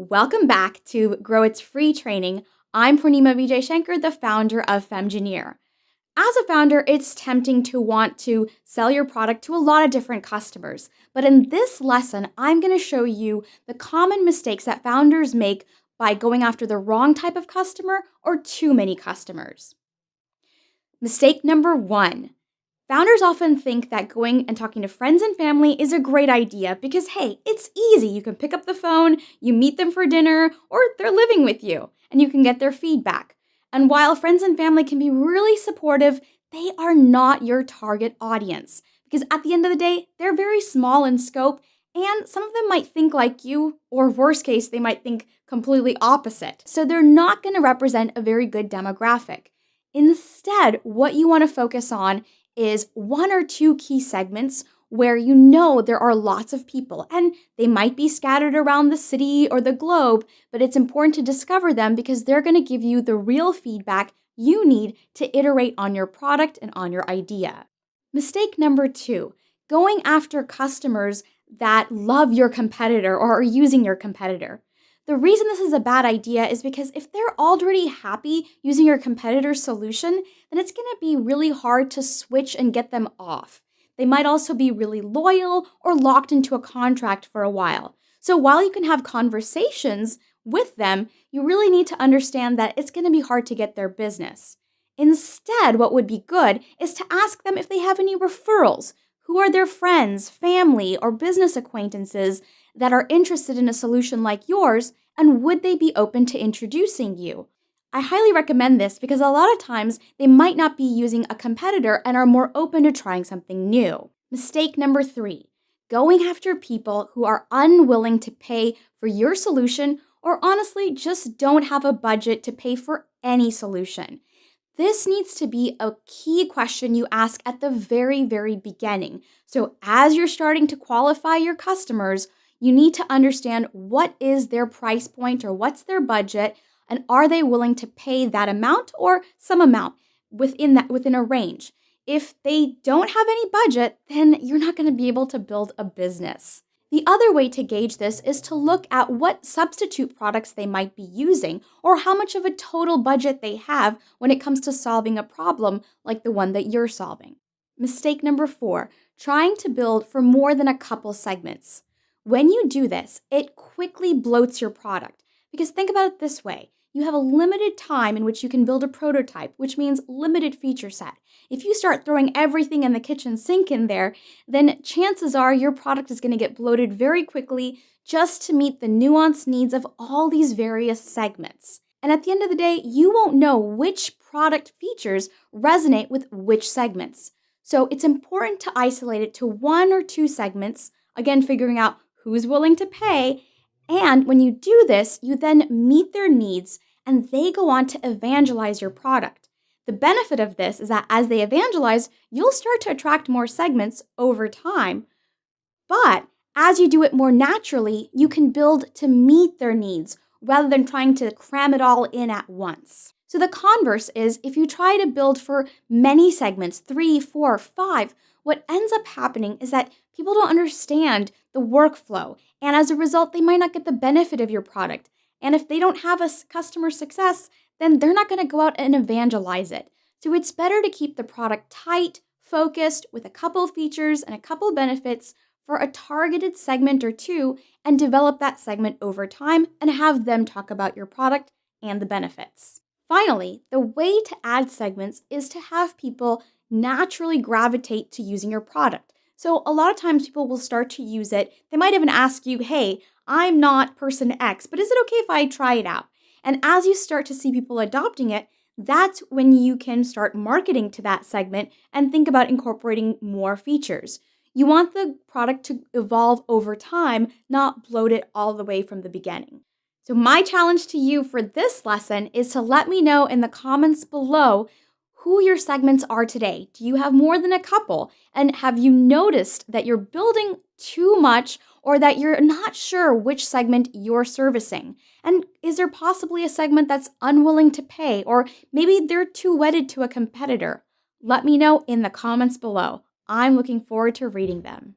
Welcome back to Grow It's Free Training. I'm Purnima Vijay Shankar, the founder of Femgineer. As a founder, it's tempting to want to sell your product to a lot of different customers. But in this lesson, I'm going to show you the common mistakes that founders make by going after the wrong type of customer or too many customers. Mistake number 1. Founders often think that going and talking to friends and family is a great idea because, hey, it's easy. You can pick up the phone, you meet them for dinner, or they're living with you, and you can get their feedback. And while friends and family can be really supportive, they are not your target audience because at the end of the day, they're very small in scope, and some of them might think like you, or worst case, they might think completely opposite. So they're not going to represent a very good demographic. Instead, what you want to focus on is 1 or 2 key segments where you know there are lots of people, and they might be scattered around the city or the globe, but it's important to discover them because they're going to give you the real feedback you need to iterate on your product and on your idea. Mistake number 2, going after customers that love your competitor or are using your competitor. The reason this is a bad idea is because if they're already happy using your competitor's solution, then it's going to be really hard to switch and get them off. They might also be really loyal or locked into a contract for a while. So while you can have conversations with them, you really need to understand that it's going to be hard to get their business. Instead, what would be good is to ask them if they have any referrals. Who are their friends, family, or business acquaintances that are interested in a solution like yours, and would they be open to introducing you? I highly recommend this because a lot of times they might not be using a competitor and are more open to trying something new. Mistake number 3, going after people who are unwilling to pay for your solution or honestly just don't have a budget to pay for any solution. This needs to be a key question you ask at the very, very beginning. So as you're starting to qualify your customers, you need to understand what is their price point or what's their budget, and are they willing to pay that amount or some amount within a range. If they don't have any budget, then you're not going to be able to build a business. The other way to gauge this is to look at what substitute products they might be using or how much of a total budget they have when it comes to solving a problem like the one that you're solving. Mistake number 4, trying to build for more than a couple segments. When you do this, it quickly bloats your product because think about it this way. You have a limited time in which you can build a prototype, which means limited feature set. If you start throwing everything in the kitchen sink in there, then chances are your product is going to get bloated very quickly just to meet the nuanced needs of all these various segments. And at the end of the day, you won't know which product features resonate with which segments. So it's important to isolate it to 1 or 2 segments, again, figuring out who's willing to pay. And when you do this, you then meet their needs and they go on to evangelize your product. The benefit of this is that as they evangelize, you'll start to attract more segments over time. But as you do it more naturally, you can build to meet their needs rather than trying to cram it all in at once. So the converse is if you try to build for many segments, 3, 4, 5, what ends up happening is that people don't understand the workflow, and as a result, they might not get the benefit of your product. And if they don't have a customer success, then they're not going to go out and evangelize it. So it's better to keep the product tight, focused, with a couple features and a couple benefits for a targeted segment or 2, and develop that segment over time and have them talk about your product and the benefits. Finally, the way to add segments is to have people naturally gravitate to using your product. So a lot of times people will start to use it. They might even ask you, hey, I'm not person X, but is it okay if I try it out? And as you start to see people adopting it, that's when you can start marketing to that segment and think about incorporating more features. You want the product to evolve over time, not bloat it all the way from the beginning. So my challenge to you for this lesson is to let me know in the comments below who your segments are today. Do you have more than a couple? And have you noticed that you're building too much or that you're not sure which segment you're servicing? And is there possibly a segment that's unwilling to pay, or maybe they're too wedded to a competitor? Let me know in the comments below. I'm looking forward to reading them.